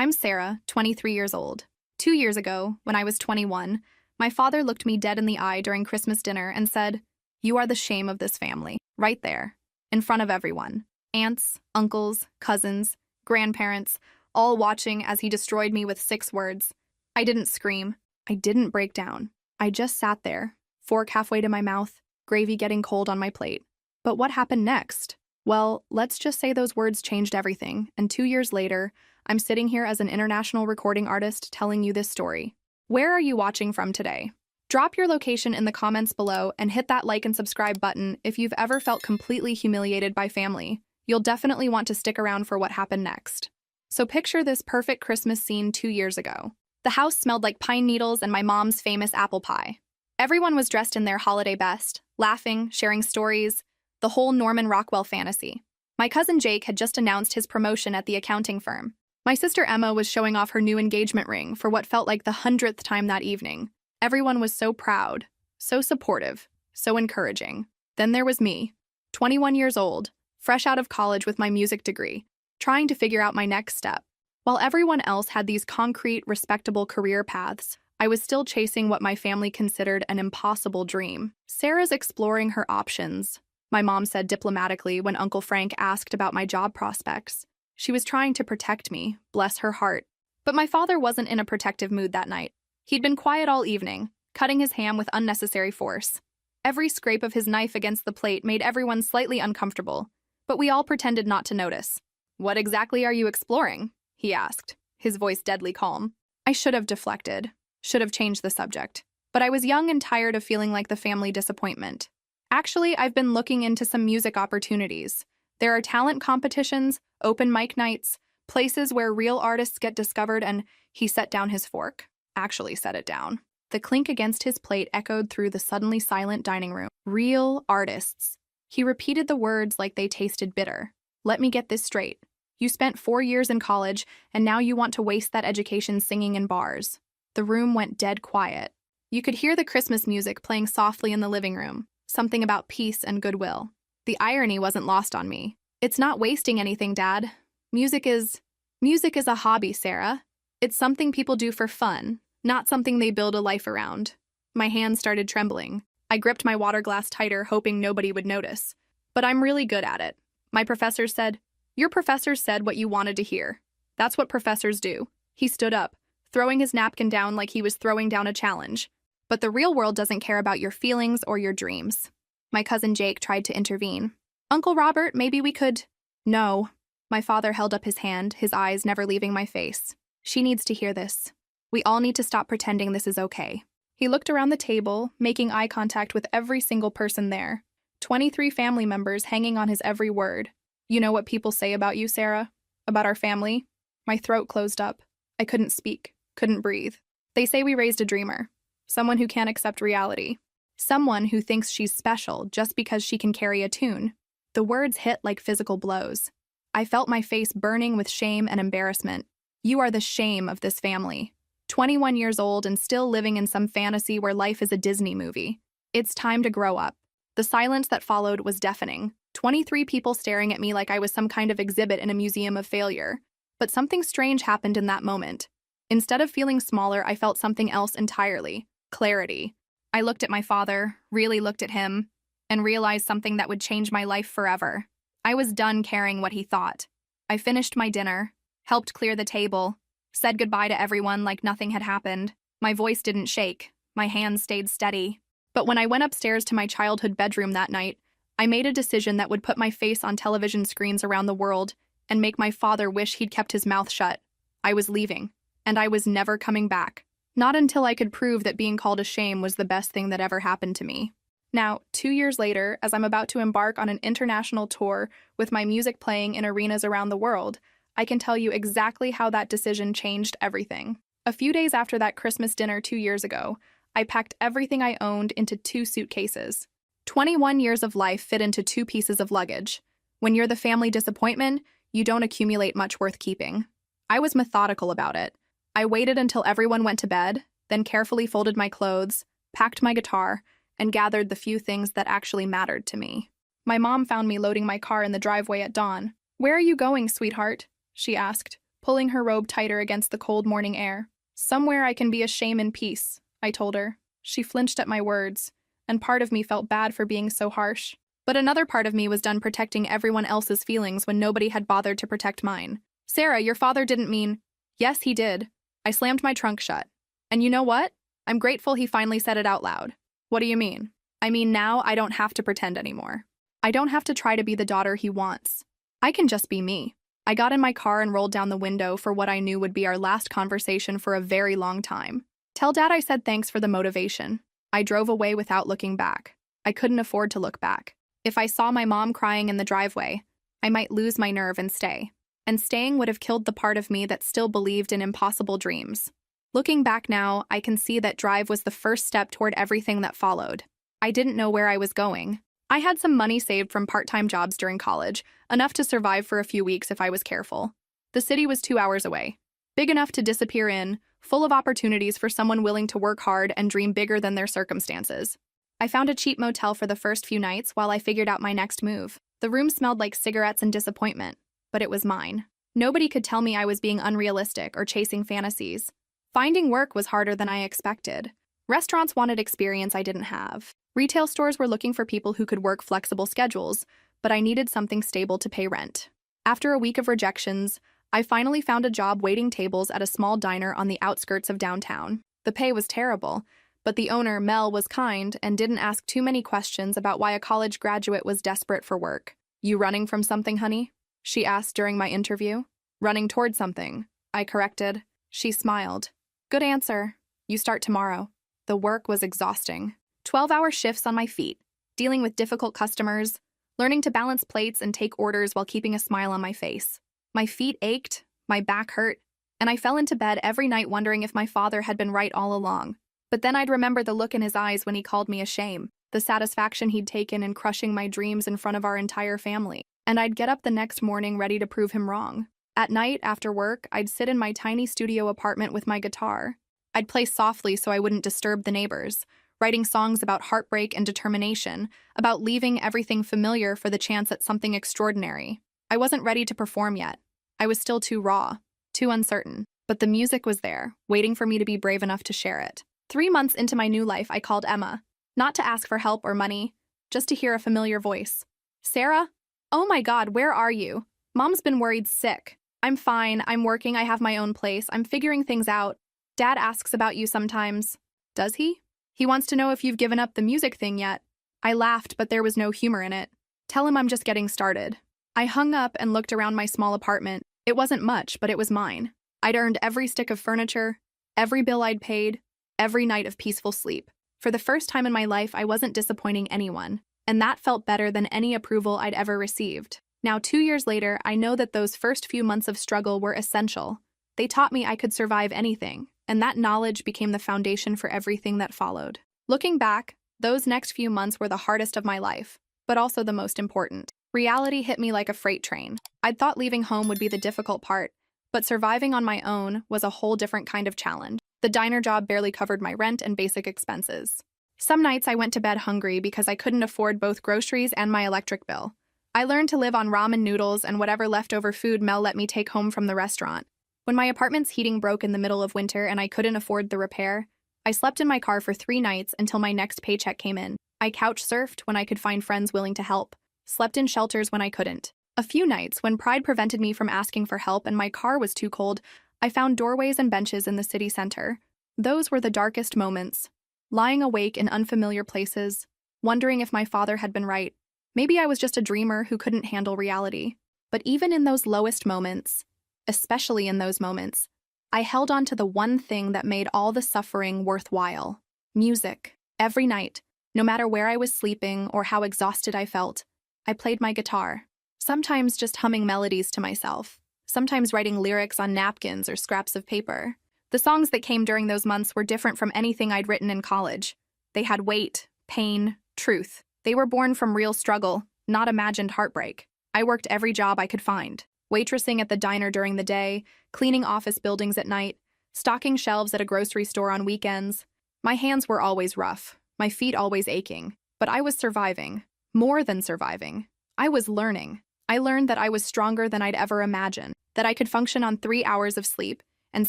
I'm Sarah, 23 years old. 2 years ago, when I was 21, my father looked me dead in the eye during Christmas dinner and said, "You are the shame of this family," right there, in front of everyone. Aunts, uncles, cousins, grandparents, all watching as he destroyed me with 6 words. I didn't scream. I didn't break down. I just sat there, fork halfway to my mouth, gravy getting cold on my plate. But what happened next? Well, let's just say those words changed everything, and 2 years later, I'm sitting here as an international recording artist telling you this story. Where are you watching from today? Drop your location in the comments below and hit that like and subscribe button if you've ever felt completely humiliated by family. You'll definitely want to stick around for what happened next. So picture this perfect Christmas scene 2 years ago. The house smelled like pine needles and my mom's famous apple pie. Everyone was dressed in their holiday best, laughing, sharing stories, the whole Norman Rockwell fantasy. My cousin Jake had just announced his promotion at the accounting firm. My sister Emma was showing off her new engagement ring for what felt like the 100th time that evening. Everyone was so proud, so supportive, so encouraging. Then there was me, 21 years old, fresh out of college with my music degree, trying to figure out my next step. While everyone else had these concrete, respectable career paths, I was still chasing what my family considered an impossible dream. "Sarah's exploring her options," my mom said diplomatically when Uncle Frank asked about my job prospects. She was trying to protect me, bless her heart. But my father wasn't in a protective mood that night. He'd been quiet all evening, cutting his ham with unnecessary force. Every scrape of his knife against the plate made everyone slightly uncomfortable, but we all pretended not to notice. "What exactly are you exploring?" he asked, his voice deadly calm. I should have deflected, should have changed the subject. But I was young and tired of feeling like the family disappointment. "Actually, I've been looking into some music opportunities. There are talent competitions, open mic nights, places where real artists get discovered," and he set down his fork. Actually set it down. The clink against his plate echoed through the suddenly silent dining room. "Real artists." He repeated the words like they tasted bitter. "Let me get this straight. You spent 4 years in college, and now you want to waste that education singing in bars." The room went dead quiet. You could hear the Christmas music playing softly in the living room, something about peace and goodwill. The irony wasn't lost on me. "It's not wasting anything, Dad. Music is a hobby, Sarah. It's something people do for fun, not something they build a life around." My hands started trembling. I gripped my water glass tighter, hoping nobody would notice. "But I'm really good at it." My professor said. "Your professor said what you wanted to hear. That's what professors do." He stood up, throwing his napkin down like he was throwing down a challenge. "But the real world doesn't care about your feelings or your dreams." My cousin Jake tried to intervene. "Uncle Robert, maybe we could—" "No." My father held up his hand, his eyes never leaving my face. "She needs to hear this. We all need to stop pretending this is okay." He looked around the table, making eye contact with every single person there. 23 family members hanging on his every word. "You know what people say about you, Sarah? About our family?" My throat closed up. I couldn't speak, couldn't breathe. "They say we raised a dreamer. Someone who can't accept reality. Someone who thinks she's special just because she can carry a tune." The words hit like physical blows. I felt my face burning with shame and embarrassment. "You are the shame of this family. 21 years old and still living in some fantasy where life is a Disney movie. It's time to grow up." The silence that followed was deafening. 23 people staring at me like I was some kind of exhibit in a museum of failure. But something strange happened in that moment. Instead of feeling smaller, I felt something else entirely. Clarity. I looked at my father, really looked at him, and realized something that would change my life forever. I was done caring what he thought. I finished my dinner, helped clear the table, said goodbye to everyone like nothing had happened. My voice didn't shake. My hands stayed steady. But when I went upstairs to my childhood bedroom that night, I made a decision that would put my face on television screens around the world and make my father wish he'd kept his mouth shut. I was leaving, and I was never coming back. Not until I could prove that being called a shame was the best thing that ever happened to me. Now, 2 years later, as I'm about to embark on an international tour with my music playing in arenas around the world, I can tell you exactly how that decision changed everything. A few days after that Christmas dinner 2 years ago, I packed everything I owned into 2 suitcases. 21 years of life fit into 2 pieces of luggage. When you're the family disappointment, you don't accumulate much worth keeping. I was methodical about it. I waited until everyone went to bed, then carefully folded my clothes, packed my guitar, and gathered the few things that actually mattered to me. My mom found me loading my car in the driveway at dawn. "Where are you going, sweetheart?" she asked. pulling her robe tighter against the cold morning air. "Somewhere I can be a shame in peace," I told her. She flinched at my words, and part of me felt bad for being so harsh. But another part of me was done protecting everyone else's feelings when nobody had bothered to protect mine. "Sarah, your father didn't mean—" "Yes, he did." I slammed my trunk shut. "And you know what? I'm grateful he finally said it out loud." "What do you mean?" "I mean now I don't have to pretend anymore. I don't have to try to be the daughter he wants. I can just be me." I got in my car and rolled down the window for what I knew would be our last conversation for a very long time. "Tell Dad I said thanks for the motivation." I drove away without looking back. I couldn't afford to look back. If I saw my mom crying in the driveway, I might lose my nerve and stay. And staying would have killed the part of me that still believed in impossible dreams. Looking back now, I can see that drive was the first step toward everything that followed. I didn't know where I was going. I had some money saved from part-time jobs during college, enough to survive for a few weeks if I was careful. The city was 2 hours away, big enough to disappear in, full of opportunities for someone willing to work hard and dream bigger than their circumstances. I found a cheap motel for the first few nights while I figured out my next move. The room smelled like cigarettes and disappointment, but it was mine. Nobody could tell me I was being unrealistic or chasing fantasies. Finding work was harder than I expected. Restaurants wanted experience I didn't have. Retail stores were looking for people who could work flexible schedules, but I needed something stable to pay rent. After a week of rejections, I finally found a job waiting tables at a small diner on the outskirts of downtown. The pay was terrible, but the owner, Mel, was kind and didn't ask too many questions about why a college graduate was desperate for work. "You running from something, honey?" she asked during my interview. "Running toward something," I corrected. She smiled. "Good answer. You start tomorrow." The work was exhausting. 12-hour shifts on my feet, dealing with difficult customers, learning to balance plates and take orders while keeping a smile on my face. My feet ached, my back hurt, and I fell into bed every night wondering if my father had been right all along. But then I'd remember the look in his eyes when he called me a shame, the satisfaction he'd taken in crushing my dreams in front of our entire family. And I'd get up the next morning ready to prove him wrong. At night, after work, I'd sit in my tiny studio apartment with my guitar. I'd play softly so I wouldn't disturb the neighbors, writing songs about heartbreak and determination, about leaving everything familiar for the chance at something extraordinary. I wasn't ready to perform yet. I was still too raw, too uncertain. But the music was there, waiting for me to be brave enough to share it. 3 months into my new life, I called Emma, not to ask for help or money, just to hear a familiar voice. "Sarah? Oh my God, where are you? Mom's been worried sick." "I'm fine, I'm working, I have my own place, I'm figuring things out. Dad asks about you sometimes." "Does he? He wants to know if you've given up the music thing yet." I laughed, but there was no humor in it. "Tell him I'm just getting started." I hung up and looked around my small apartment. It wasn't much, but it was mine. I'd earned every stick of furniture, every bill I'd paid, every night of peaceful sleep. For the first time in my life, I wasn't disappointing anyone, and that felt better than any approval I'd ever received. Now, 2 years later, I know that those first few months of struggle were essential. They taught me I could survive anything, and that knowledge became the foundation for everything that followed. Looking back, those next few months were the hardest of my life, but also the most important. Reality hit me like a freight train. I'd thought leaving home would be the difficult part, but surviving on my own was a whole different kind of challenge. The diner job barely covered my rent and basic expenses. Some nights I went to bed hungry because I couldn't afford both groceries and my electric bill. I learned to live on ramen noodles and whatever leftover food Mel let me take home from the restaurant. When my apartment's heating broke in the middle of winter and I couldn't afford the repair, I slept in my car for 3 nights until my next paycheck came in. I couch surfed when I could find friends willing to help, slept in shelters when I couldn't. A few nights, when pride prevented me from asking for help and my car was too cold, I found doorways and benches in the city center. Those were the darkest moments. Lying awake in unfamiliar places, wondering if my father had been right. Maybe I was just a dreamer who couldn't handle reality. But even in those lowest moments, especially in those moments, I held on to the one thing that made all the suffering worthwhile: music. Every night, no matter where I was sleeping or how exhausted I felt, I played my guitar. Sometimes just humming melodies to myself, sometimes writing lyrics on napkins or scraps of paper. The songs that came during those months were different from anything I'd written in college. They had weight, pain, truth. They were born from real struggle, not imagined heartbreak. I worked every job I could find. Waitressing at the diner during the day, cleaning office buildings at night, stocking shelves at a grocery store on weekends. My hands were always rough, my feet always aching, but I was surviving. More than surviving. I was learning. I learned that I was stronger than I'd ever imagined, that I could function on 3 hours of sleep and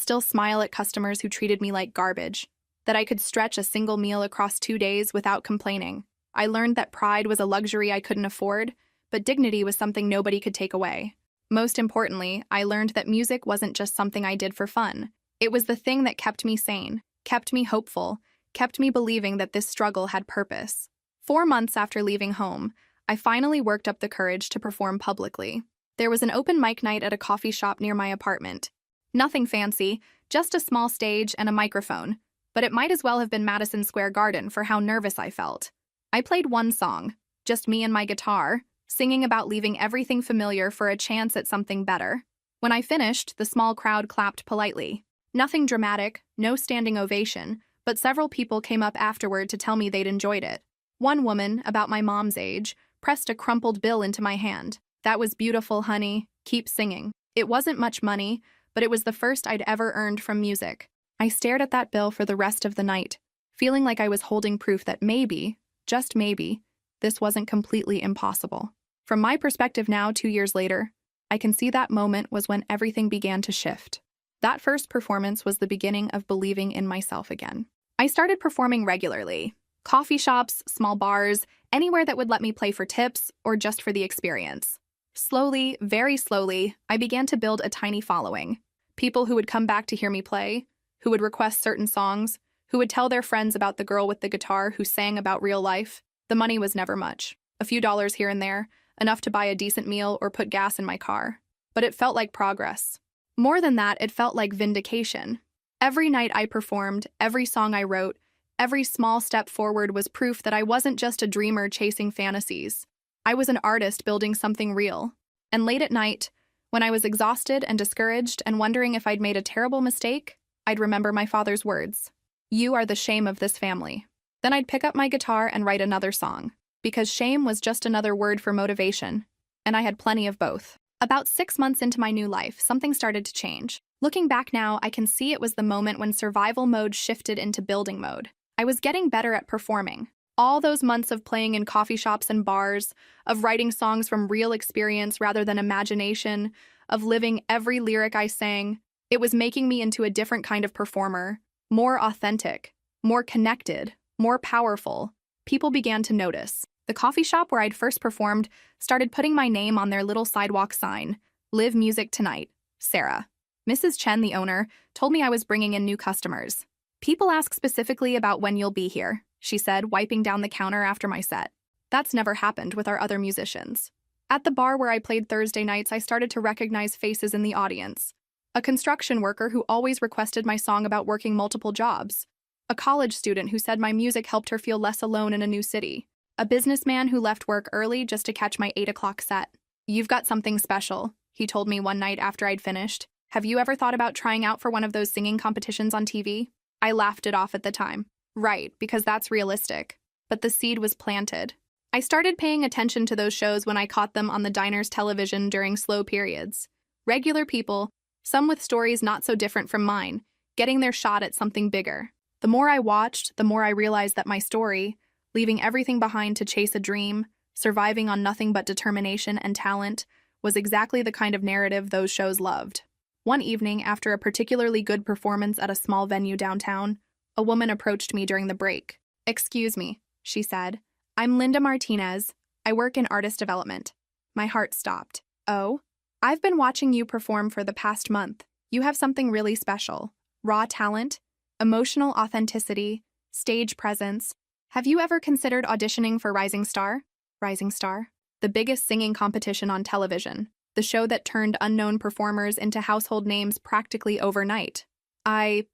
still smile at customers who treated me like garbage, that I could stretch a single meal across 2 days without complaining. I learned that pride was a luxury I couldn't afford, but dignity was something nobody could take away. Most importantly, I learned that music wasn't just something I did for fun. It was the thing that kept me sane, kept me hopeful, kept me believing that this struggle had purpose. 4 months after leaving home, I finally worked up the courage to perform publicly. There was an open mic night at a coffee shop near my apartment. Nothing fancy, just a small stage and a microphone, but it might as well have been Madison Square Garden for how nervous I felt. I played one song, just me and my guitar, singing about leaving everything familiar for a chance at something better. When I finished, the small crowd clapped politely. Nothing dramatic, no standing ovation, but several people came up afterward to tell me they'd enjoyed it. One woman, about my mom's age, pressed a crumpled bill into my hand. "That was beautiful, honey. Keep singing." It wasn't much money, but it was the first I'd ever earned from music. I stared at that bill for the rest of the night, feeling like I was holding proof that maybe, just maybe, this wasn't completely impossible. From my perspective now, 2 years later, I can see that moment was when everything began to shift. That first performance was the beginning of believing in myself again. I started performing regularly. Coffee shops, small bars, anywhere that would let me play for tips or just for the experience. Slowly, very slowly, I began to build a tiny following. People who would come back to hear me play, who would request certain songs, who would tell their friends about the girl with the guitar who sang about real life. The money was never much. A few dollars here and there, enough to buy a decent meal or put gas in my car. But it felt like progress. More than that, it felt like vindication. Every night I performed, every song I wrote, every small step forward was proof that I wasn't just a dreamer chasing fantasies. I was an artist building something real. And late at night, when I was exhausted and discouraged and wondering if I'd made a terrible mistake, I'd remember my father's words. "You are the shame of this family." Then I'd pick up my guitar and write another song, because shame was just another word for motivation, and I had plenty of both. About 6 months into my new life, something started to change. Looking back now, I can see it was the moment when survival mode shifted into building mode. I was getting better at performing. All those months of playing in coffee shops and bars, of writing songs from real experience rather than imagination, of living every lyric I sang, it was making me into a different kind of performer, more authentic, more connected, more powerful. People began to notice. The coffee shop where I'd first performed started putting my name on their little sidewalk sign, "Live Music Tonight, Sarah." Mrs. Chen, the owner, told me I was bringing in new customers. "People ask specifically about when you'll be here," she said, wiping down the counter after my set. That's never happened with our other musicians. At the bar where I played Thursday nights, I started to recognize faces in the audience. A construction worker who always requested my song about working multiple jobs. A college student who said my music helped her feel less alone in a new city. A businessman who left work early just to catch my 8 o'clock set. "You've got something special," he told me one night after I'd finished. "Have you ever thought about trying out for one of those singing competitions on TV?" I laughed it off at the time. Right, because that's realistic. But the seed was planted. I started paying attention to those shows when I caught them on the diner's television during slow periods. Regular people, some with stories not so different from mine, getting their shot at something bigger. The more I watched, the more I realized that my story, leaving everything behind to chase a dream, surviving on nothing but determination and talent, was exactly the kind of narrative those shows loved. One evening, after a particularly good performance at a small venue downtown, a woman approached me during the break. "Excuse me," she said. "I'm Linda Martinez. I work in artist development." My heart stopped. "Oh? I've been watching you perform for the past month. You have something really special. Raw talent, emotional authenticity, stage presence. Have you ever considered auditioning for Rising Star?" Rising Star? The biggest singing competition on television. The show that turned unknown performers into household names practically overnight. I've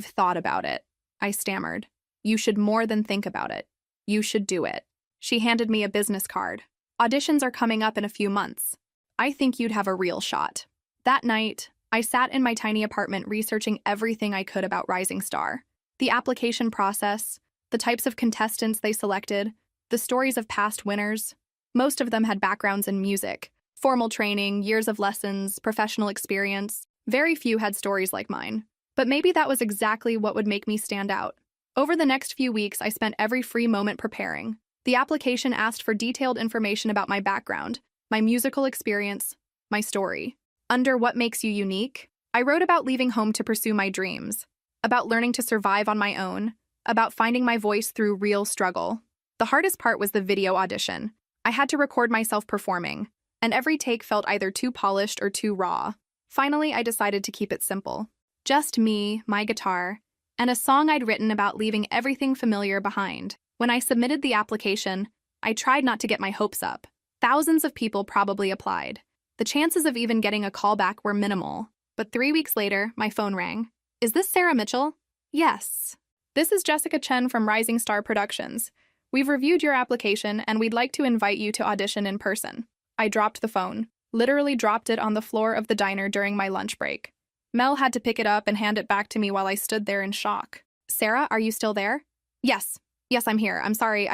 thought about it," I stammered. "You should more than think about it. You should do it." She handed me a business card. "Auditions are coming up in a few months. I think you'd have a real shot." That night, I sat in my tiny apartment researching everything I could about Rising Star. The application process, the types of contestants they selected, the stories of past winners. Most of them had backgrounds in music, formal training, years of lessons, professional experience. Very few had stories like mine. But maybe that was exactly what would make me stand out. Over the next few weeks, I spent every free moment preparing. The application asked for detailed information about my background, my musical experience, my story. Under What Makes You Unique, I wrote about leaving home to pursue my dreams, about learning to survive on my own, about finding my voice through real struggle. The hardest part was the video audition. I had to record myself performing, and every take felt either too polished or too raw. Finally, I decided to keep it simple. Just me, my guitar, and a song I'd written about leaving everything familiar behind. When I submitted the application, I tried not to get my hopes up. Thousands of people probably applied. The chances of even getting a call back were minimal. But 3 weeks later, my phone rang. Is this Sarah Mitchell? Yes. This is Jessica Chen from Rising Star Productions. We've reviewed your application and we'd like to invite you to audition in person. I dropped the phone, literally dropped it on the floor of the diner during my lunch break. Mel had to pick it up and hand it back to me while I stood there in shock. Sarah, are you still there? Yes. Yes, I'm here. I'm sorry,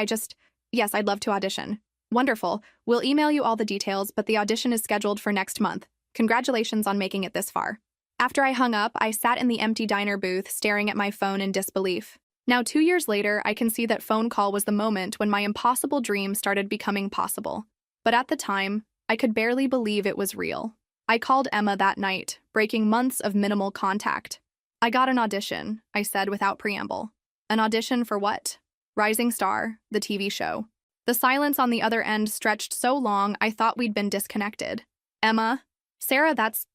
Yes, I'd love to audition. Wonderful. We'll email you all the details, but the audition is scheduled for next month. Congratulations on making it this far. After I hung up, I sat in the empty diner booth staring at my phone in disbelief. Now, 2 years later, I can see that phone call was the moment when my impossible dream started becoming possible. But at the time, I could barely believe it was real. I called Emma that night, breaking months of minimal contact. I got an audition, I said without preamble. An audition for what? Rising Star, the TV show. The silence on the other end stretched so long I thought we'd been disconnected. Emma? Sarah, that's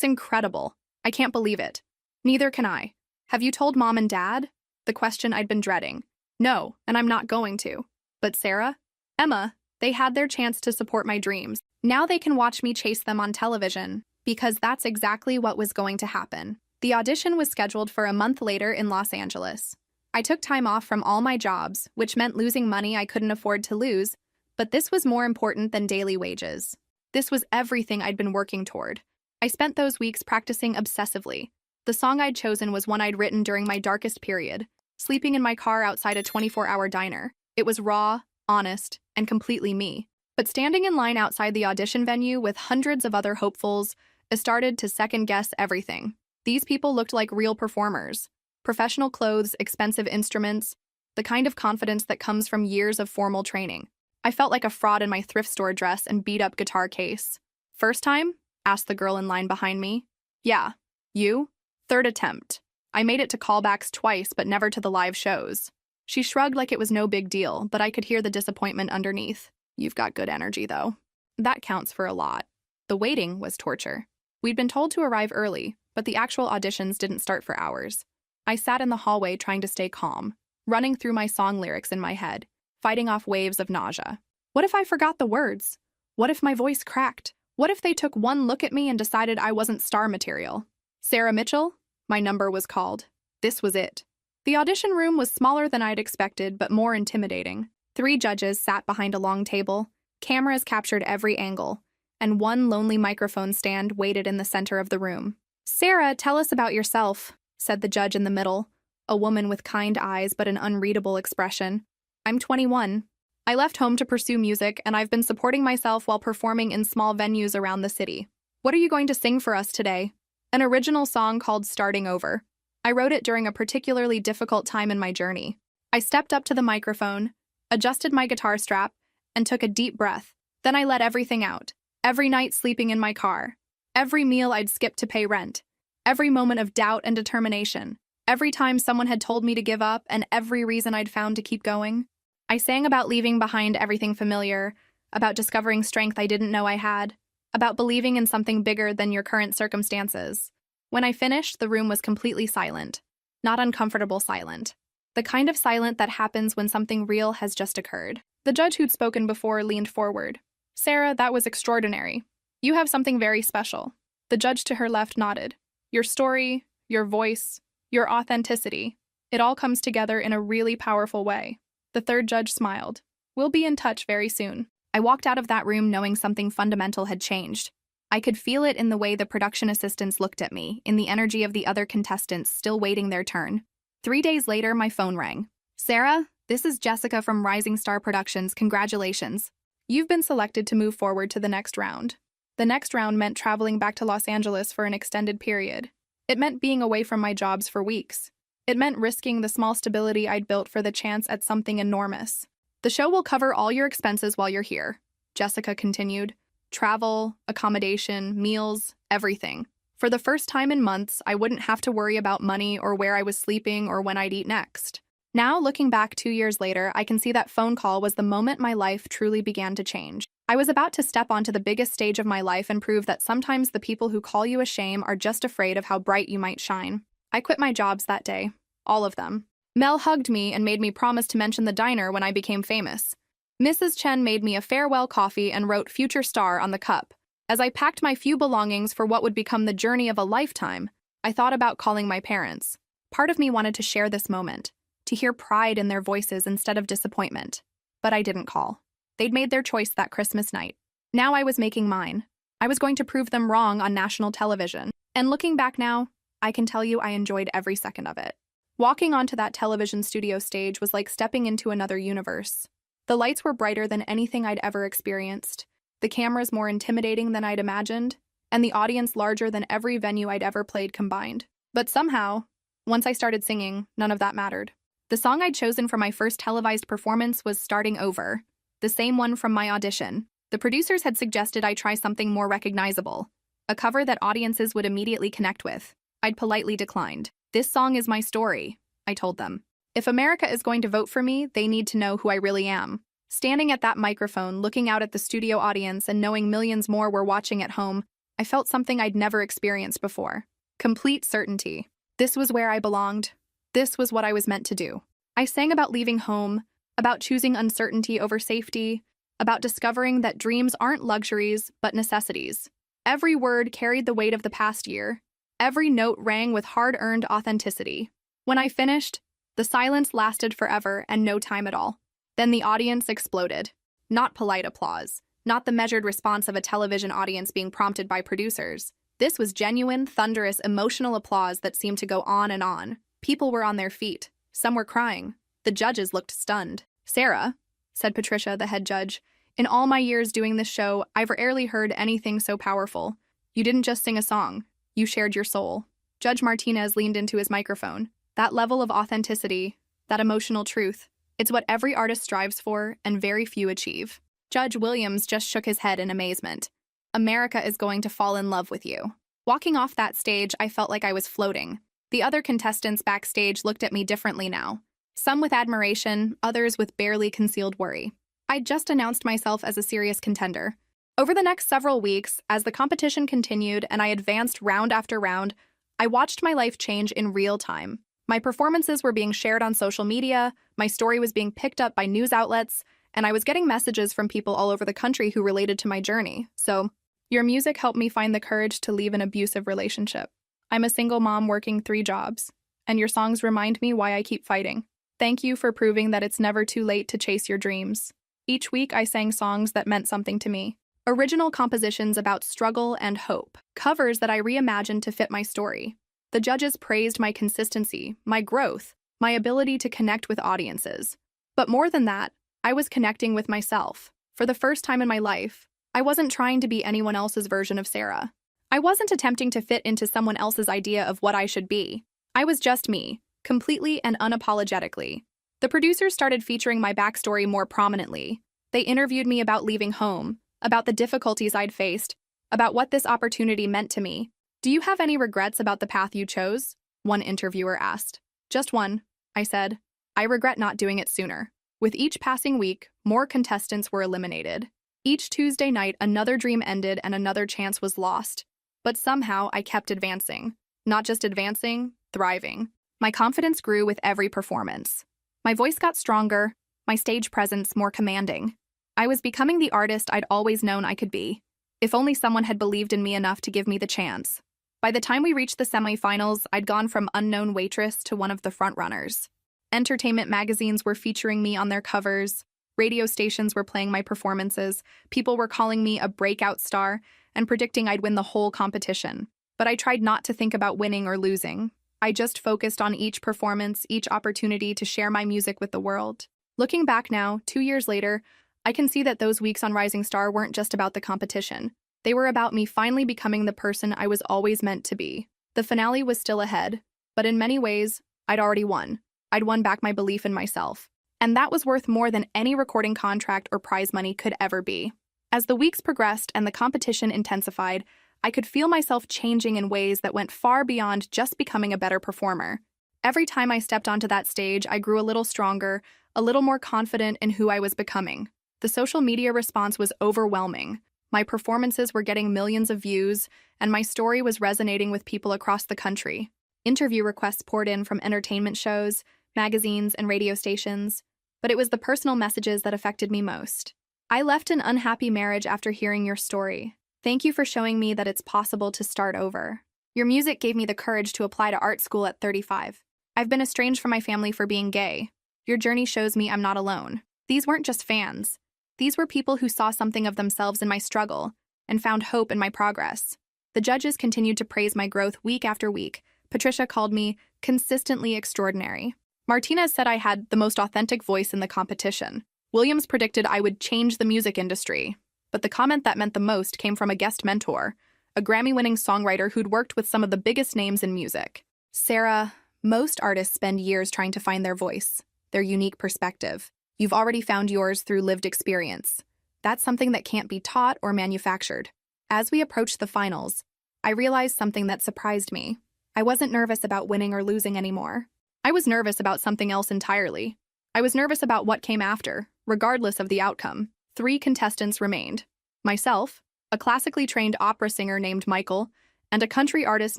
incredible. I can't believe it. Neither can I. Have you told Mom and Dad? The question I'd been dreading. No, and I'm not going to. But Sarah? Emma, they had their chance to support my dreams. Now they can watch me chase them on television, because that's exactly what was going to happen. The audition was scheduled for a month later in Los Angeles. I took time off from all my jobs, which meant losing money I couldn't afford to lose, but this was more important than daily wages. This was everything I'd been working toward. I spent those weeks practicing obsessively. The song I'd chosen was one I'd written during my darkest period, sleeping in my car outside a 24-hour diner. It was raw, honest, and completely me. But standing in line outside the audition venue with hundreds of other hopefuls, I started to second-guess everything. These people looked like real performers. Professional clothes, expensive instruments, the kind of confidence that comes from years of formal training. I felt like a fraud in my thrift store dress and beat-up guitar case. First time? Asked the girl in line behind me. Yeah. You? Third attempt. I made it to callbacks twice, but never to the live shows. She shrugged like it was no big deal, but I could hear the disappointment underneath. You've got good energy, though. That counts for a lot. The waiting was torture. We'd been told to arrive early, but the actual auditions didn't start for hours. I sat in the hallway trying to stay calm, running through my song lyrics in my head, fighting off waves of nausea. What if I forgot the words? What if my voice cracked? What if they took one look at me and decided I wasn't star material? Sarah Mitchell? My number was called. This was it. The audition room was smaller than I'd expected, but more intimidating. 3 judges sat behind a long table, cameras captured every angle, and one lonely microphone stand waited in the center of the room. Sarah, tell us about yourself, said the judge in the middle, a woman with kind eyes but an unreadable expression. I'm 21. I left home to pursue music, and I've been supporting myself while performing in small venues around the city. What are you going to sing for us today? An original song called Starting Over. I wrote it during a particularly difficult time in my journey. I stepped up to the microphone, adjusted my guitar strap, and took a deep breath. Then I let everything out. Every night sleeping in my car. Every meal I'd skipped to pay rent. Every moment of doubt and determination. Every time someone had told me to give up, and every reason I'd found to keep going. I sang about leaving behind everything familiar, about discovering strength I didn't know I had, about believing in something bigger than your current circumstances. When I finished, the room was completely silent. Not uncomfortable silent. The kind of silent that happens when something real has just occurred. The judge who'd spoken before leaned forward. Sarah, that was extraordinary. You have something very special. The judge to her left nodded. Your story, your voice, your authenticity. It all comes together in a really powerful way. The third judge smiled. We'll be in touch very soon. I walked out of that room knowing something fundamental had changed. I could feel it in the way the production assistants looked at me, in the energy of the other contestants still waiting their turn. 3 days later, my phone rang. Sarah, this is Jessica from Rising Star Productions. Congratulations. You've been selected to move forward to the next round. The next round meant traveling back to Los Angeles for an extended period. It meant being away from my jobs for weeks. It meant risking the small stability I'd built for the chance at something enormous. The show will cover all your expenses while you're here, Jessica continued. Travel, accommodation, meals, everything. For the first time in months, I wouldn't have to worry about money or where I was sleeping or when I'd eat next. Now, looking back 2 years later, I can see that phone call was the moment my life truly began to change. I was about to step onto the biggest stage of my life and prove that sometimes the people who call you a shame are just afraid of how bright you might shine. I quit my jobs that day. All of them. Mel hugged me and made me promise to mention the diner when I became famous. Mrs. Chen made me a farewell coffee and wrote "Future Star" on the cup. As I packed my few belongings for what would become the journey of a lifetime, I thought about calling my parents. Part of me wanted to share this moment, to hear pride in their voices instead of disappointment. But I didn't call. They'd made their choice that Christmas night. Now I was making mine. I was going to prove them wrong on national television. And looking back now, I can tell you I enjoyed every second of it. Walking onto that television studio stage was like stepping into another universe. The lights were brighter than anything I'd ever experienced, the cameras more intimidating than I'd imagined, and the audience larger than every venue I'd ever played combined. But somehow, once I started singing, none of that mattered. The song I'd chosen for my first televised performance was "Starting Over," the same one from my audition. The producers had suggested I try something more recognizable, a cover that audiences would immediately connect with. I'd politely declined. "This song is my story," I told them. "If America is going to vote for me, they need to know who I really am." Standing at that microphone, looking out at the studio audience and knowing millions more were watching at home, I felt something I'd never experienced before. Complete certainty. This was where I belonged. This was what I was meant to do. I sang about leaving home, about choosing uncertainty over safety, about discovering that dreams aren't luxuries, but necessities. Every word carried the weight of the past year. Every note rang with hard-earned authenticity. When I finished, the silence lasted forever and no time at all. Then the audience exploded. Not polite applause, not the measured response of a television audience being prompted by producers. This was genuine, thunderous, emotional applause that seemed to go on and on. People were on their feet. Some were crying. The judges looked stunned. "Sarah," said Patricia, the head judge, "in all my years doing this show, I've rarely heard anything so powerful. You didn't just sing a song. You shared your soul." Judge Martinez leaned into his microphone. That level of authenticity, that emotional truth, it's what every artist strives for and very few achieve. Judge Williams just shook his head in amazement. "America is going to fall in love with you." Walking off that stage, I felt like I was floating. The other contestants backstage looked at me differently now. Some with admiration, others with barely concealed worry. I'd just announced myself as a serious contender. Over the next several weeks, as the competition continued and I advanced round after round, I watched my life change in real time. My performances were being shared on social media, my story was being picked up by news outlets, and I was getting messages from people all over the country who related to my journey. So, "Your music helped me find the courage to leave an abusive relationship. I'm a single mom working 3 jobs, and your songs remind me why I keep fighting. Thank you for proving that it's never too late to chase your dreams." Each week I sang songs that meant something to me. Original compositions about struggle and hope, covers that I reimagined to fit my story. The judges praised my consistency, my growth, my ability to connect with audiences. But more than that, I was connecting with myself. For the first time in my life, I wasn't trying to be anyone else's version of Sarah. I wasn't attempting to fit into someone else's idea of what I should be. I was just me, completely and unapologetically. The producers started featuring my backstory more prominently. They interviewed me about leaving home, about the difficulties I'd faced, about what this opportunity meant to me. "Do you have any regrets about the path you chose?" one interviewer asked. "Just one," I said. "I regret not doing it sooner." With each passing week, more contestants were eliminated. Each Tuesday night, another dream ended and another chance was lost. But somehow, I kept advancing. Not just advancing, thriving. My confidence grew with every performance. My voice got stronger, my stage presence more commanding. I was becoming the artist I'd always known I could be. If only someone had believed in me enough to give me the chance. By the time we reached the semifinals, I'd gone from unknown waitress to one of the frontrunners. Entertainment magazines were featuring me on their covers, radio stations were playing my performances, people were calling me a breakout star, and predicting I'd win the whole competition. But I tried not to think about winning or losing. I just focused on each performance, each opportunity to share my music with the world. Looking back now, 2 years later, I can see that those weeks on Rising Star weren't just about the competition. They were about me finally becoming the person I was always meant to be. The finale was still ahead, but in many ways, I'd already won. I'd won back my belief in myself. And that was worth more than any recording contract or prize money could ever be. As the weeks progressed and the competition intensified, I could feel myself changing in ways that went far beyond just becoming a better performer. Every time I stepped onto that stage, I grew a little stronger, a little more confident in who I was becoming. The social media response was overwhelming. My performances were getting millions of views, and my story was resonating with people across the country. Interview requests poured in from entertainment shows, magazines, and radio stations, but it was the personal messages that affected me most. I left an unhappy marriage after hearing your story. Thank you for showing me that it's possible to start over. Your music gave me the courage to apply to art school at 35. I've been estranged from my family for being gay. Your journey shows me I'm not alone. These weren't just fans. These were people who saw something of themselves in my struggle and found hope in my progress. The judges continued to praise my growth week after week. Patricia called me consistently extraordinary. Martinez said I had the most authentic voice in the competition. Williams predicted I would change the music industry. But the comment that meant the most came from a guest mentor, a Grammy-winning songwriter who'd worked with some of the biggest names in music. Sarah, most artists spend years trying to find their voice, their unique perspective. You've already found yours through lived experience. That's something that can't be taught or manufactured. As we approached the finals, I realized something that surprised me. I wasn't nervous about winning or losing anymore. I was nervous about something else entirely. I was nervous about what came after, regardless of the outcome. 3 contestants remained. Myself, a classically trained opera singer named Michael, and a country artist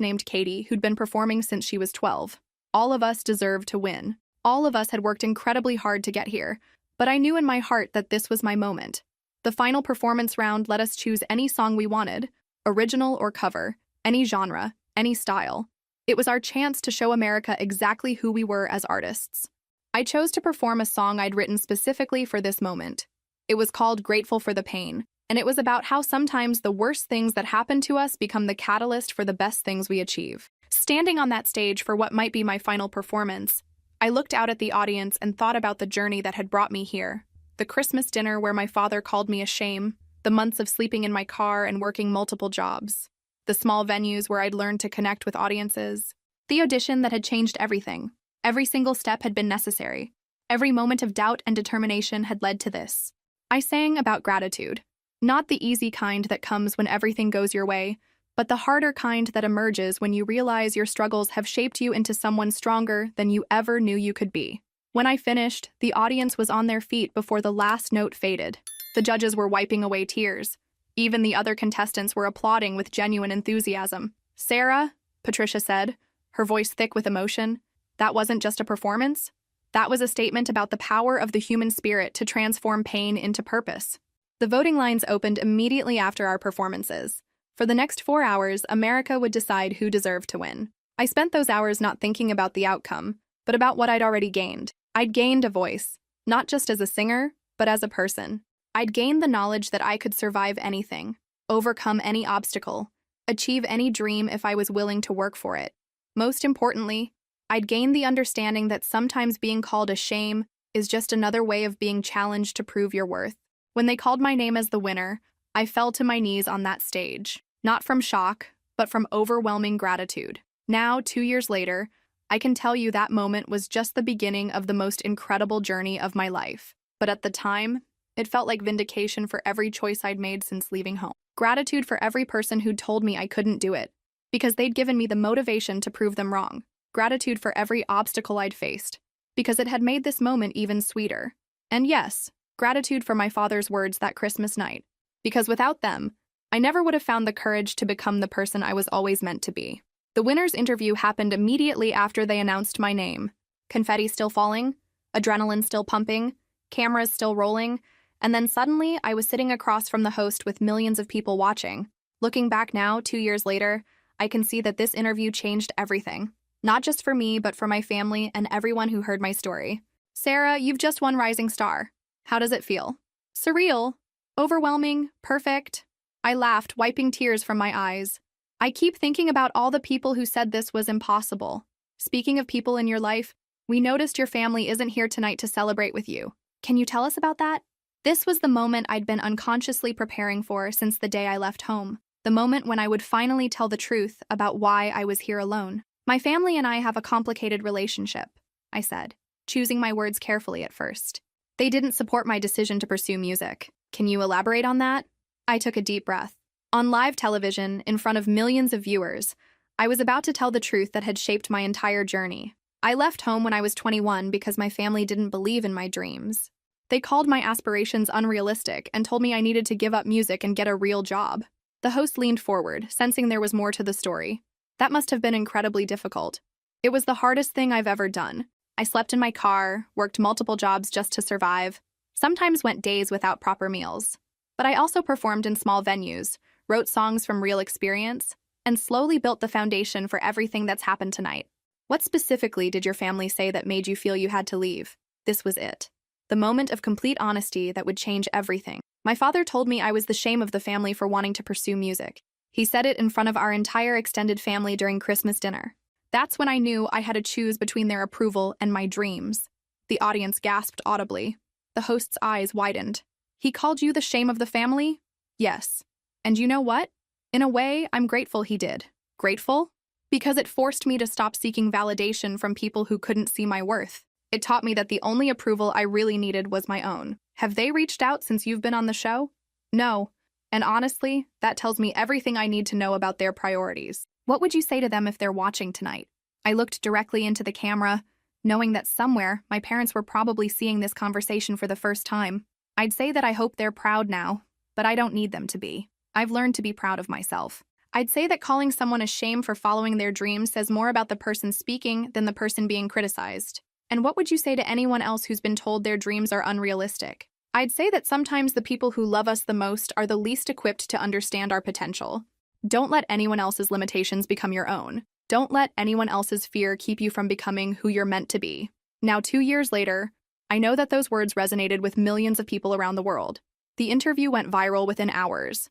named Katie who'd been performing since she was 12. All of us deserved to win. All of us had worked incredibly hard to get here, but I knew in my heart that this was my moment. The final performance round let us choose any song we wanted, original or cover, any genre, any style. It was our chance to show America exactly who we were as artists. I chose to perform a song I'd written specifically for this moment. It was called Grateful for the Pain, and it was about how sometimes the worst things that happen to us become the catalyst for the best things we achieve. Standing on that stage for what might be my final performance, I looked out at the audience and thought about the journey that had brought me here. The Christmas dinner where my father called me a shame, the months of sleeping in my car and working multiple jobs, the small venues where I'd learned to connect with audiences, the audition that had changed everything. Every single step had been necessary. Every moment of doubt and determination had led to this. I sang about gratitude, not the easy kind that comes when everything goes your way, but the harder kind that emerges when you realize your struggles have shaped you into someone stronger than you ever knew you could be. When I finished, the audience was on their feet before the last note faded. The judges were wiping away tears. Even the other contestants were applauding with genuine enthusiasm. Sarah, Patricia said, her voice thick with emotion, that wasn't just a performance. That was a statement about the power of the human spirit to transform pain into purpose. The voting lines opened immediately after our performances. For the next 4 hours, America would decide who deserved to win. I spent those hours not thinking about the outcome, but about what I'd already gained. I'd gained a voice, not just as a singer, but as a person. I'd gained the knowledge that I could survive anything, overcome any obstacle, achieve any dream if I was willing to work for it. Most importantly, I'd gained the understanding that sometimes being called a shame is just another way of being challenged to prove your worth. When they called my name as the winner, I fell to my knees on that stage, not from shock, but from overwhelming gratitude. Now, 2 years later, I can tell you that moment was just the beginning of the most incredible journey of my life. But at the time, it felt like vindication for every choice I'd made since leaving home. Gratitude for every person who'd told me I couldn't do it, because they'd given me the motivation to prove them wrong. Gratitude for every obstacle I'd faced, because it had made this moment even sweeter. And yes, gratitude for my father's words that Christmas night, because without them, I never would have found the courage to become the person I was always meant to be. The winner's interview happened immediately after they announced my name. Confetti still falling, adrenaline still pumping, cameras still rolling, and then suddenly I was sitting across from the host with millions of people watching. Looking back now, 2 years later, I can see that this interview changed everything. Not just for me, but for my family and everyone who heard my story. Sarah, you've just won Rising Star. How does it feel? Surreal, overwhelming, perfect. I laughed, wiping tears from my eyes. I keep thinking about all the people who said this was impossible. Speaking of people in your life, we noticed your family isn't here tonight to celebrate with you. Can you tell us about that? This was the moment I'd been unconsciously preparing for since the day I left home. The moment when I would finally tell the truth about why I was here alone. My family and I have a complicated relationship, I said, choosing my words carefully at first. They didn't support my decision to pursue music. Can you elaborate on that? I took a deep breath. On live television, in front of millions of viewers, I was about to tell the truth that had shaped my entire journey. I left home when I was 21 because my family didn't believe in my dreams. They called my aspirations unrealistic and told me I needed to give up music and get a real job. The host leaned forward, sensing there was more to the story. That must have been incredibly difficult. It was the hardest thing I've ever done. I slept in my car, worked multiple jobs just to survive, sometimes went days without proper meals. But I also performed in small venues, wrote songs from real experience, and slowly built the foundation for everything that's happened tonight. What specifically did your family say that made you feel you had to leave? This was it. The moment of complete honesty that would change everything. My father told me I was the shame of the family for wanting to pursue music. He said it in front of our entire extended family during Christmas dinner. That's when I knew I had to choose between their approval and my dreams. The audience gasped audibly. The host's eyes widened. He called you the shame of the family? Yes. And you know what? In a way, I'm grateful he did. Grateful? Because it forced me to stop seeking validation from people who couldn't see my worth. It taught me that the only approval I really needed was my own. Have they reached out since you've been on the show? No. And honestly, that tells me everything I need to know about their priorities. What would you say to them if they're watching tonight? I looked directly into the camera, knowing that somewhere my parents were probably seeing this conversation for the first time. I'd say that I hope they're proud now, but I don't need them to be. I've learned to be proud of myself. I'd say that calling someone a shame for following their dreams says more about the person speaking than the person being criticized. And what would you say to anyone else who's been told their dreams are unrealistic? I'd say that sometimes the people who love us the most are the least equipped to understand our potential. Don't let anyone else's limitations become your own. Don't let anyone else's fear keep you from becoming who you're meant to be. Now, 2 years later, I know that those words resonated with millions of people around the world. The interview went viral within hours.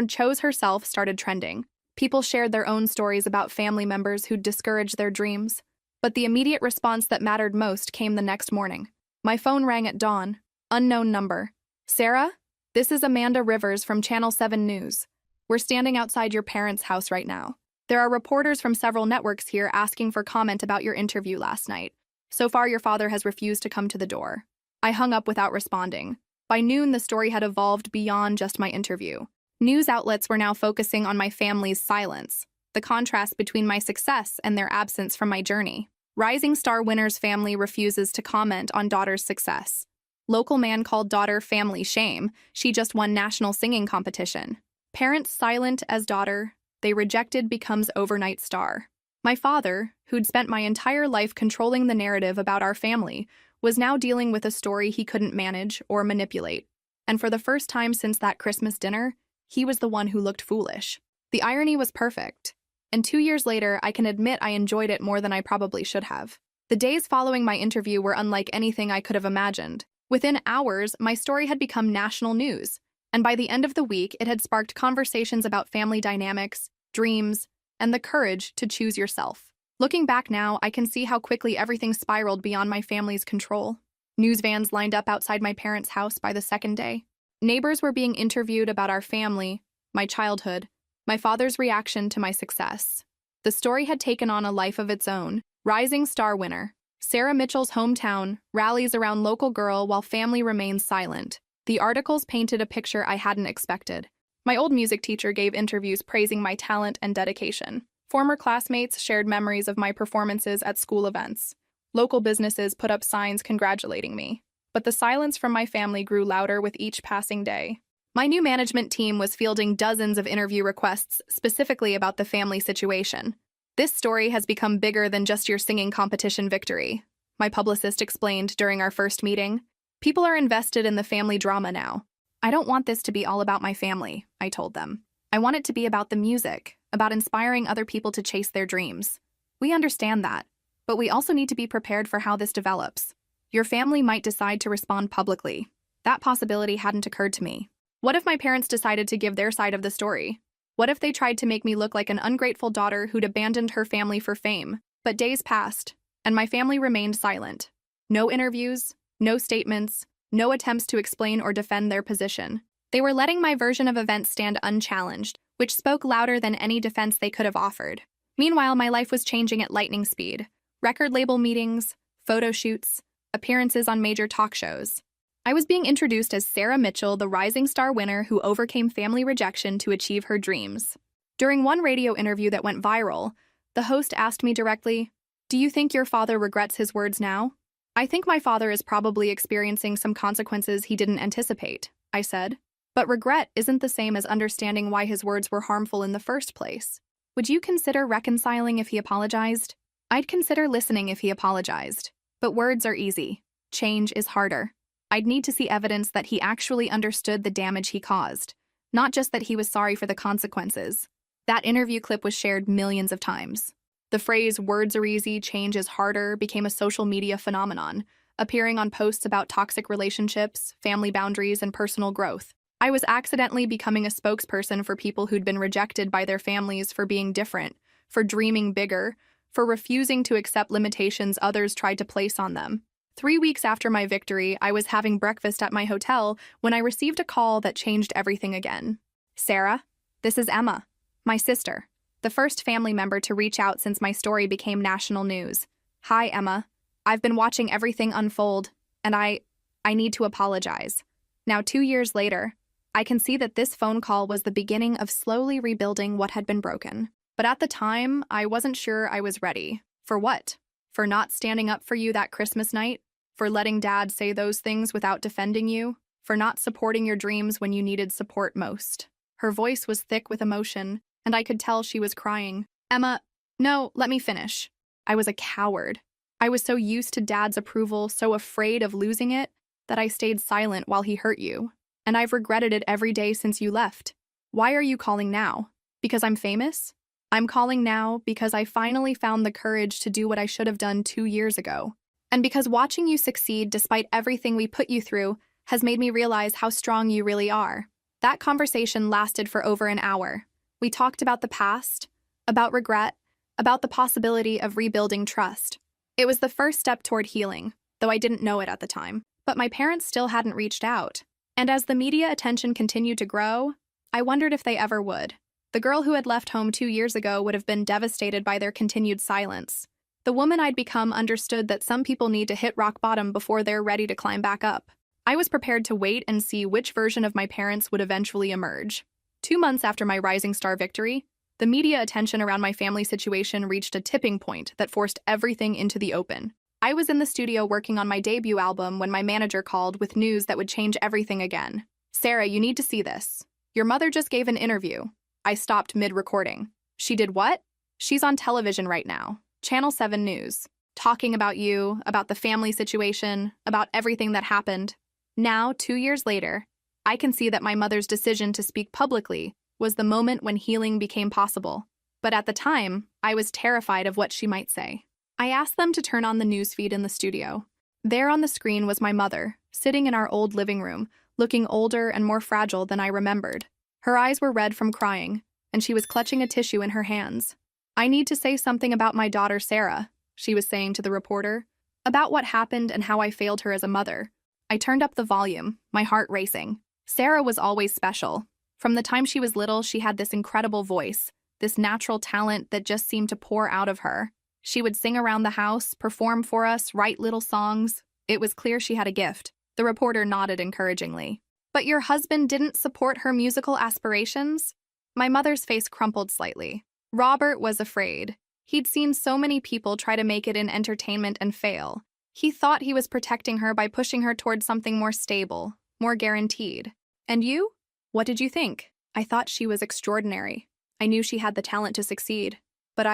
Chose herself started trending. People shared their own stories about family members who'd discouraged their dreams. But the immediate response that mattered most came the next morning. My phone rang at dawn. Unknown number. Sarah? This is Amanda Rivers from Channel 7 News. We're standing outside your parents' house right now. There are reporters from several networks here asking for comment about your interview last night. So far, your father has refused to come to the door. I hung up without responding. By noon, the story had evolved beyond just my interview. News outlets were now focusing on my family's silence, the contrast between my success and their absence from my journey. Rising star winner's family refuses to comment on daughter's success. Local man called daughter family shame. She just won national singing competition. Parents silent as daughter. They rejected becomes overnight star. My father, who'd spent my entire life controlling the narrative about our family, was now dealing with a story he couldn't manage or manipulate. And for the first time since that Christmas dinner, he was the one who looked foolish. The irony was perfect. And 2 years later, I can admit I enjoyed it more than I probably should have. The days following my interview were unlike anything I could have imagined. Within hours, my story had become national news. And by the end of the week, it had sparked conversations about family dynamics, dreams, and the courage to choose yourself. Looking back now, I can see how quickly everything spiraled beyond my family's control. News vans lined up outside my parents' house by the second day. Neighbors were being interviewed about our family, my childhood, my father's reaction to my success. The story had taken on a life of its own. Rising star winner. Sarah Mitchell's hometown rallies around local girl while family remains silent. The articles painted a picture I hadn't expected. My old music teacher gave interviews praising my talent and dedication. Former classmates shared memories of my performances at school events. Local businesses put up signs congratulating me. But the silence from my family grew louder with each passing day. My new management team was fielding dozens of interview requests specifically about the family situation. This story has become bigger than just your singing competition victory, my publicist explained during our first meeting. People are invested in the family drama now. I don't want this to be all about my family, I told them. I want it to be about the music, about inspiring other people to chase their dreams. We understand that, but we also need to be prepared for how this develops. Your family might decide to respond publicly. That possibility hadn't occurred to me. What if my parents decided to give their side of the story? What if they tried to make me look like an ungrateful daughter who'd abandoned her family for fame? But days passed, and my family remained silent. No interviews, no statements, no attempts to explain or defend their position. They were letting my version of events stand unchallenged, which spoke louder than any defense they could have offered. Meanwhile, my life was changing at lightning speed. Record label meetings, photo shoots, appearances on major talk shows. I was being introduced as Sarah Mitchell, the rising star winner who overcame family rejection to achieve her dreams. During one radio interview that went viral, the host asked me directly, "Do you think your father regrets his words now?" "I think my father is probably experiencing some consequences he didn't anticipate," I said. "But regret isn't the same as understanding why his words were harmful in the first place. Would you consider reconciling if he apologized?" "I'd consider listening if he apologized. But words are easy. Change is harder. I'd need to see evidence that he actually understood the damage he caused, not just that he was sorry for the consequences." That interview clip was shared millions of times. The phrase "words are easy, change is harder" became a social media phenomenon, appearing on posts about toxic relationships, family boundaries, and personal growth. I was accidentally becoming a spokesperson for people who'd been rejected by their families for being different, for dreaming bigger, for refusing to accept limitations others tried to place on them. 3 weeks after my victory, I was having breakfast at my hotel when I received a call that changed everything again. "Sarah, this is Emma, my sister, the first family member to reach out since my story became national news. Hi, Emma. I've been watching everything unfold, and I need to apologize." Now, 2 years later, I can see that this phone call was the beginning of slowly rebuilding what had been broken. But at the time, I wasn't sure I was ready. For what? For not standing up for you that Christmas night? For letting Dad say those things without defending you? For not supporting your dreams when you needed support most? Her voice was thick with emotion, and I could tell she was crying. "Emma, no, let me finish. I was a coward. I was so used to Dad's approval, so afraid of losing it, that I stayed silent while he hurt you. And I've regretted it every day since you left. Why are you calling now? Because I'm famous? I'm calling now because I finally found the courage to do what I should have done 2 years ago. And because watching you succeed despite everything we put you through has made me realize how strong you really are." That conversation lasted for over an hour. We talked about the past, about regret, about the possibility of rebuilding trust. It was the first step toward healing, though I didn't know it at the time. But my parents still hadn't reached out. And as the media attention continued to grow, I wondered if they ever would. The girl who had left home 2 years ago would have been devastated by their continued silence. The woman I'd become understood that some people need to hit rock bottom before they're ready to climb back up. I was prepared to wait and see which version of my parents would eventually emerge. 2 months after my rising star victory, the media attention around my family situation reached a tipping point that forced everything into the open. I was in the studio working on my debut album when my manager called with news that would change everything again. "Sarah, you need to see this. Your mother just gave an interview." I stopped mid-recording. "She did what?" "She's on television right now, Channel 7 News, talking about you, about the family situation, about everything that happened." Now, 2 years later, I can see that my mother's decision to speak publicly was the moment when healing became possible. But at the time, I was terrified of what she might say. I asked them to turn on the newsfeed in the studio. There on the screen was my mother, sitting in our old living room, looking older and more fragile than I remembered. Her eyes were red from crying, and she was clutching a tissue in her hands. "I need to say something about my daughter Sarah," she was saying to the reporter, "about what happened and how I failed her as a mother." I turned up the volume, my heart racing. Sarah was always special. From the time she was little, she had this incredible voice, this natural talent that just seemed to pour out of her. She would sing around the house, perform for us, write little songs. It was clear she had a gift. The reporter nodded encouragingly. "But your husband didn't support her musical aspirations?" My mother's face crumpled slightly. Robert was afraid. He'd seen so many people try to make it in entertainment and fail. He thought he was protecting her by pushing her towards something more stable, more guaranteed. "And you? What did you think?" "I thought she was extraordinary. I knew she had the talent to succeed. But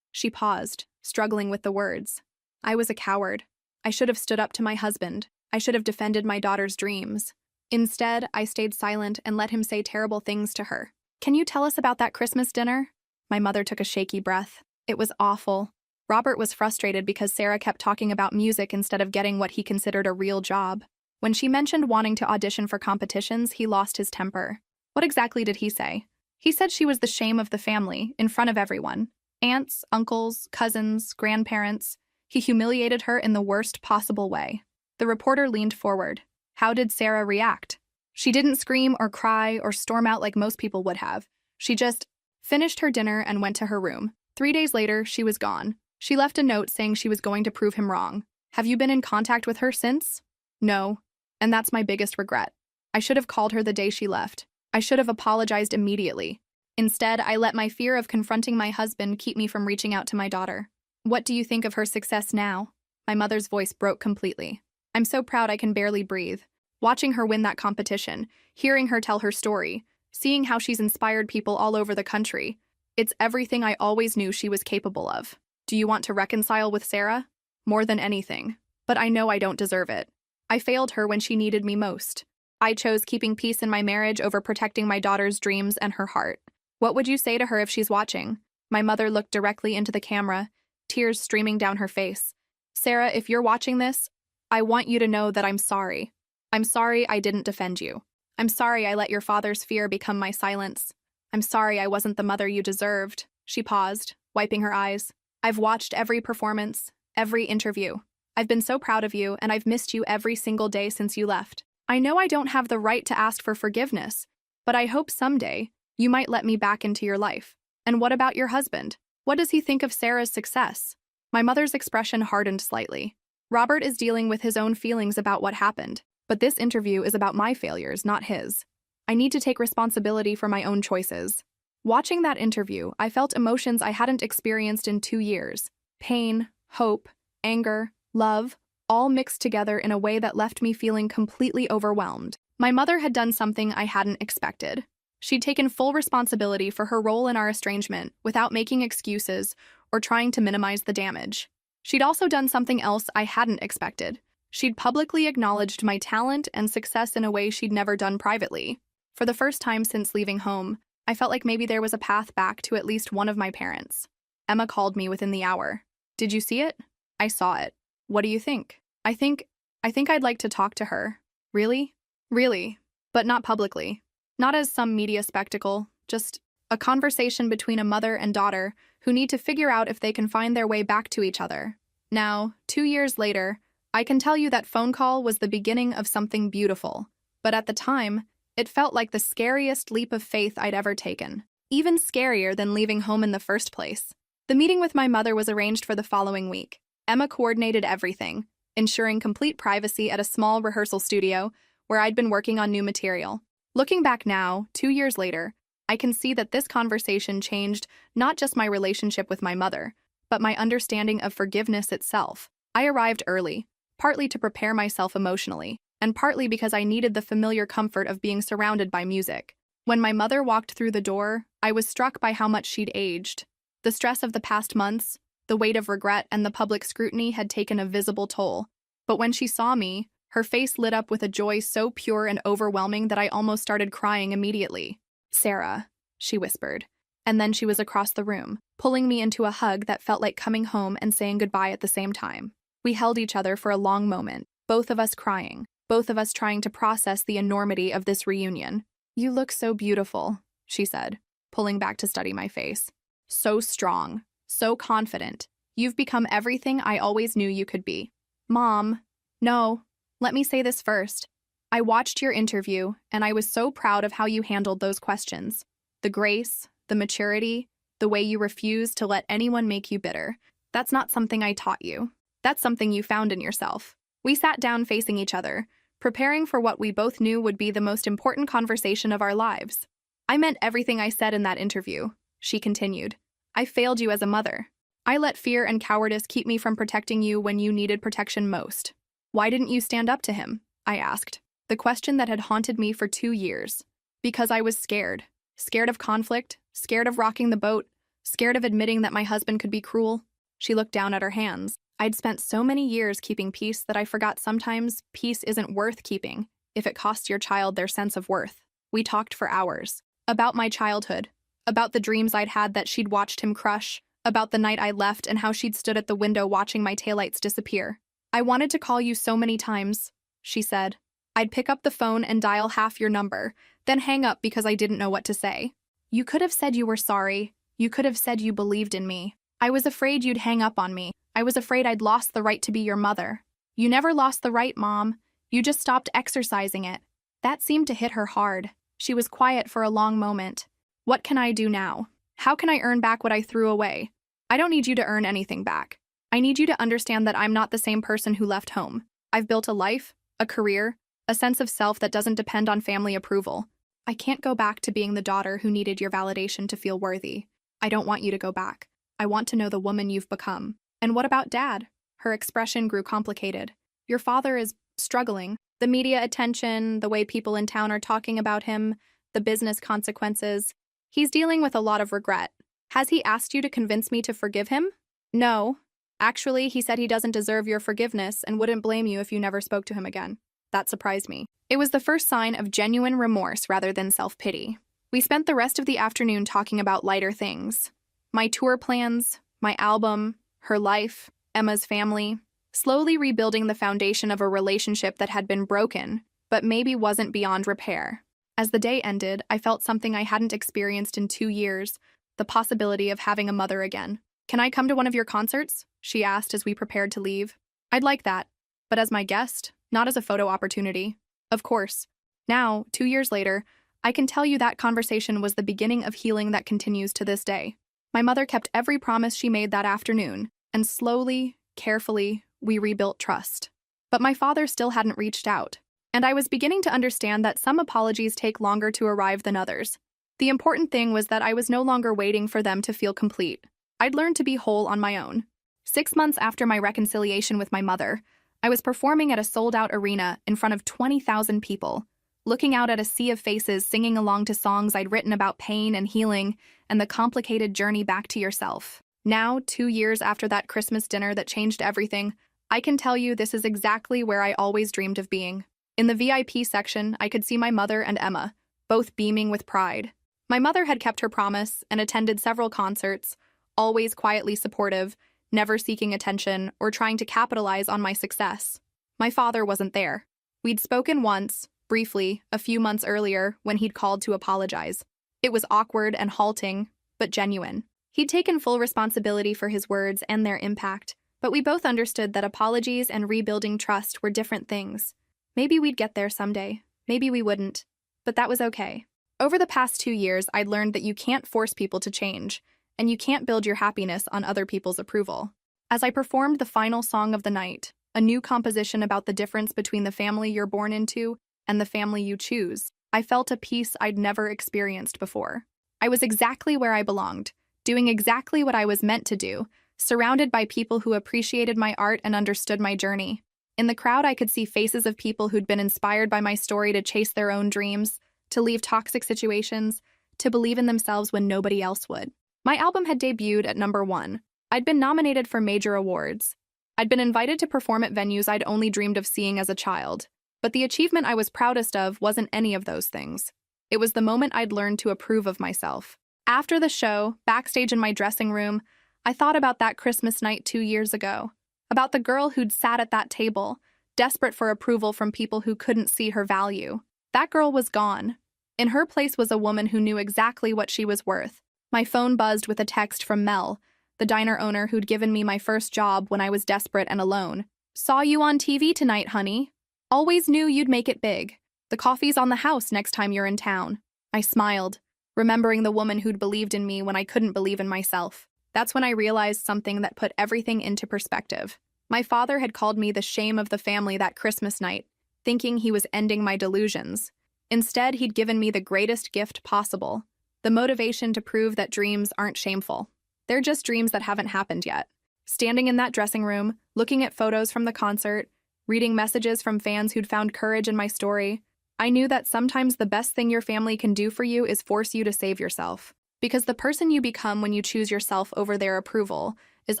She paused, struggling with the words. "I was a coward. I should have stood up to my husband. I should have defended my daughter's dreams. Instead, I stayed silent and let him say terrible things to her." "Can you tell us about that Christmas dinner?" My mother took a shaky breath. "It was awful." Robert was frustrated because Sarah kept talking about music instead of getting what he considered a real job. When she mentioned wanting to audition for competitions, he lost his temper. "What exactly did he say?" "He said she was the shame of the family, in front of everyone. Aunts, uncles, cousins, grandparents. He humiliated her in the worst possible way." The reporter leaned forward. "How did Sarah react?" "She didn't scream or cry or storm out like most people would have. She just finished her dinner and went to her room. 3 days later, she was gone. She left a note saying she was going to prove him wrong." "Have you been in contact with her since?" "No. And that's my biggest regret. I should have called her the day she left. I should have apologized immediately. Instead, I let my fear of confronting my husband keep me from reaching out to my daughter. What do you think of her success now? My mother's voice broke completely. I'm so proud I can barely breathe. Watching her win that competition, hearing her tell her story, seeing how she's inspired people all over the country. It's everything I always knew she was capable of. Do you want to reconcile with Sarah? More than anything. But I know I don't deserve it. I failed her when she needed me most. I chose keeping peace in my marriage over protecting my daughter's dreams and her heart. What would you say to her if she's watching? My mother looked directly into the camera, tears streaming down her face. Sarah, if you're watching this, I want you to know that I'm sorry. I'm sorry I didn't defend you. I'm sorry I let your father's fear become my silence. I'm sorry I wasn't the mother you deserved. She paused, wiping her eyes. I've watched every performance, every interview. I've been so proud of you, and I've missed you every single day since you left. I know I don't have the right to ask for forgiveness, but I hope someday you might let me back into your life. And what about your husband? What does he think of Sarah's success? My mother's expression hardened slightly. Robert is dealing with his own feelings about what happened, but this interview is about my failures, not his. I need to take responsibility for my own choices. Watching that interview, I felt emotions I hadn't experienced in 2 years. Pain, hope, anger, love, all mixed together in a way that left me feeling completely overwhelmed. My mother had done something I hadn't expected. She'd taken full responsibility for her role in our estrangement without making excuses or trying to minimize the damage. She'd also done something else I hadn't expected. She'd publicly acknowledged my talent and success in a way she'd never done privately. For the first time since leaving home, I felt like maybe there was a path back to at least one of my parents. Emma called me within the hour. Did you see it? I saw it. What do you think? I think I'd like to talk to her. Really? Really. But not publicly. Not as some media spectacle, just a conversation between a mother and daughter who need to figure out if they can find their way back to each other. Now, 2 years later, I can tell you that phone call was the beginning of something beautiful. But at the time, it felt like the scariest leap of faith I'd ever taken. Even scarier than leaving home in the first place. The meeting with my mother was arranged for the following week. Emma coordinated everything, ensuring complete privacy at a small rehearsal studio where I'd been working on new material. Looking back now, 2 years later, I can see that this conversation changed not just my relationship with my mother, but my understanding of forgiveness itself. I arrived early, partly to prepare myself emotionally, and partly because I needed the familiar comfort of being surrounded by music. When my mother walked through the door, I was struck by how much she'd aged. The stress of the past months, the weight of regret, and the public scrutiny had taken a visible toll. But when she saw me, her face lit up with a joy so pure and overwhelming that I almost started crying immediately. Sarah, she whispered. And then she was across the room, pulling me into a hug that felt like coming home and saying goodbye at the same time. We held each other for a long moment, both of us crying, both of us trying to process the enormity of this reunion. You look so beautiful, she said, pulling back to study my face. So strong, so confident. You've become everything I always knew you could be. Mom, no, let me say this first. I watched your interview, and I was so proud of how you handled those questions. The grace, the maturity, the way you refused to let anyone make you bitter. That's not something I taught you. That's something you found in yourself. We sat down facing each other, preparing for what we both knew would be the most important conversation of our lives. I meant everything I said in that interview, she continued. I failed you as a mother. I let fear and cowardice keep me from protecting you when you needed protection most. Why didn't you stand up to him? I asked, the question that had haunted me for 2 years. Because I was scared. Scared of conflict, scared of rocking the boat, scared of admitting that my husband could be cruel. She looked down at her hands. I'd spent so many years keeping peace that I forgot sometimes peace isn't worth keeping if it costs your child their sense of worth. We talked for hours. About my childhood. About the dreams I'd had that she'd watched him crush. About the night I left and how she'd stood at the window watching my taillights disappear. I wanted to call you so many times, she said. I'd pick up the phone and dial half your number, then hang up because I didn't know what to say. You could have said you were sorry. You could have said you believed in me. I was afraid you'd hang up on me. I was afraid I'd lost the right to be your mother. You never lost the right, Mom. You just stopped exercising it. That seemed to hit her hard. She was quiet for a long moment. What can I do now? How can I earn back what I threw away? I don't need you to earn anything back. I need you to understand that I'm not the same person who left home. I've built a life, a career, a sense of self that doesn't depend on family approval. I can't go back to being the daughter who needed your validation to feel worthy. I don't want you to go back. I want to know the woman you've become. And what about Dad? Her expression grew complicated. Your father is struggling. The media attention, the way people in town are talking about him, the business consequences. He's dealing with a lot of regret. Has he asked you to convince me to forgive him? No. Actually, he said he doesn't deserve your forgiveness and wouldn't blame you if you never spoke to him again. That surprised me. It was the first sign of genuine remorse rather than self-pity. We spent the rest of the afternoon talking about lighter things. My tour plans, my album, her life, Emma's family, slowly rebuilding the foundation of a relationship that had been broken, but maybe wasn't beyond repair. As the day ended, I felt something I hadn't experienced in 2 years, the possibility of having a mother again. Can I come to one of your concerts? She asked as we prepared to leave. I'd like that, but as my guest, not as a photo opportunity. Of course. Now, 2 years later, I can tell you that conversation was the beginning of healing that continues to this day. My mother kept every promise she made that afternoon, and slowly, carefully, we rebuilt trust. But my father still hadn't reached out, and I was beginning to understand that some apologies take longer to arrive than others. The important thing was that I was no longer waiting for them to feel complete. I'd learned to be whole on my own. 6 months after my reconciliation with my mother, I was performing at a sold-out arena in front of 20,000 people, looking out at a sea of faces singing along to songs I'd written about pain and healing and the complicated journey back to yourself. Now, 2 years after that Christmas dinner that changed everything, I can tell you this is exactly where I always dreamed of being. In the VIP section, I could see my mother and Emma, both beaming with pride. My mother had kept her promise and attended several concerts, always quietly supportive, never seeking attention or trying to capitalize on my success. My father wasn't there. We'd spoken once, briefly, a few months earlier when he'd called to apologize. It was awkward and halting, but genuine. He'd taken full responsibility for his words and their impact, but we both understood that apologies and rebuilding trust were different things. Maybe we'd get there someday, maybe we wouldn't, but that was okay. Over the past 2 years, I'd learned that you can't force people to change, and you can't build your happiness on other people's approval. As I performed the final song of the night, a new composition about the difference between the family you're born into and the family you choose, I felt a peace I'd never experienced before. I was exactly where I belonged, doing exactly what I was meant to do, surrounded by people who appreciated my art and understood my journey. In the crowd, I could see faces of people who'd been inspired by my story to chase their own dreams, to leave toxic situations, to believe in themselves when nobody else would. My album had debuted at #1. I'd been nominated for major awards. I'd been invited to perform at venues I'd only dreamed of seeing as a child. But the achievement I was proudest of wasn't any of those things. It was the moment I'd learned to approve of myself. After the show, backstage in my dressing room, I thought about that Christmas night 2 years ago, about the girl who'd sat at that table, desperate for approval from people who couldn't see her value. That girl was gone. In her place was a woman who knew exactly what she was worth. My phone buzzed with a text from Mel, the diner owner who'd given me my first job when I was desperate and alone. "Saw you on TV tonight, honey. Always knew you'd make it big. The coffee's on the house next time you're in town." I smiled, remembering the woman who'd believed in me when I couldn't believe in myself. That's when I realized something that put everything into perspective. My father had called me the shame of the family that Christmas night, thinking he was ending my delusions. Instead, he'd given me the greatest gift possible, the motivation to prove that dreams aren't shameful. They're just dreams that haven't happened yet. Standing in that dressing room, looking at photos from the concert, reading messages from fans who'd found courage in my story, I knew that sometimes the best thing your family can do for you is force you to save yourself. Because the person you become when you choose yourself over their approval is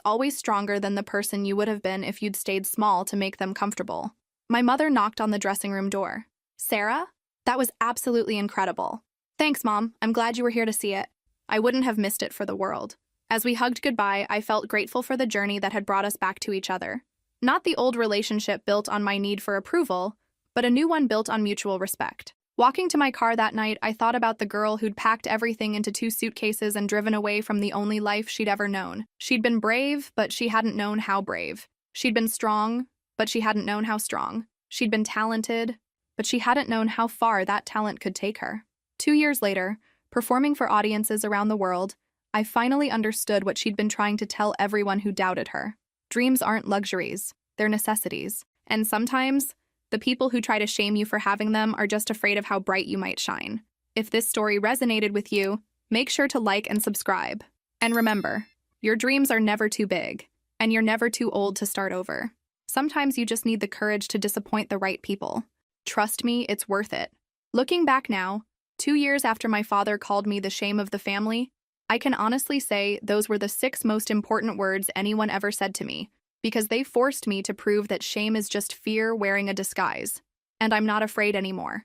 always stronger than the person you would have been if you'd stayed small to make them comfortable. My mother knocked on the dressing room door. "Sarah? That was absolutely incredible." "Thanks, Mom. I'm glad you were here to see it." I wouldn't have missed it for the world. As we hugged goodbye, I felt grateful for the journey that had brought us back to each other. Not the old relationship built on my need for approval, but a new one built on mutual respect. Walking to my car that night, I thought about the girl who'd packed everything into 2 suitcases and driven away from the only life she'd ever known. She'd been brave, but she hadn't known how brave. She'd been strong, but she hadn't known how strong. She'd been talented, but she hadn't known how far that talent could take her. 2 years later, performing for audiences around the world, I finally understood what she'd been trying to tell everyone who doubted her. Dreams aren't luxuries, they're necessities. And sometimes, The people who try to shame you for having them are just afraid of how bright you might shine. If this story resonated with you, make sure to like and subscribe. And remember, your dreams are never too big, and you're never too old to start over. Sometimes you just need the courage to disappoint the right people. Trust me, it's worth it. Looking back now, 2 years after my father called me the shame of the family, I can honestly say those were the 6 most important words anyone ever said to me, because they forced me to prove that shame is just fear wearing a disguise. And I'm not afraid anymore.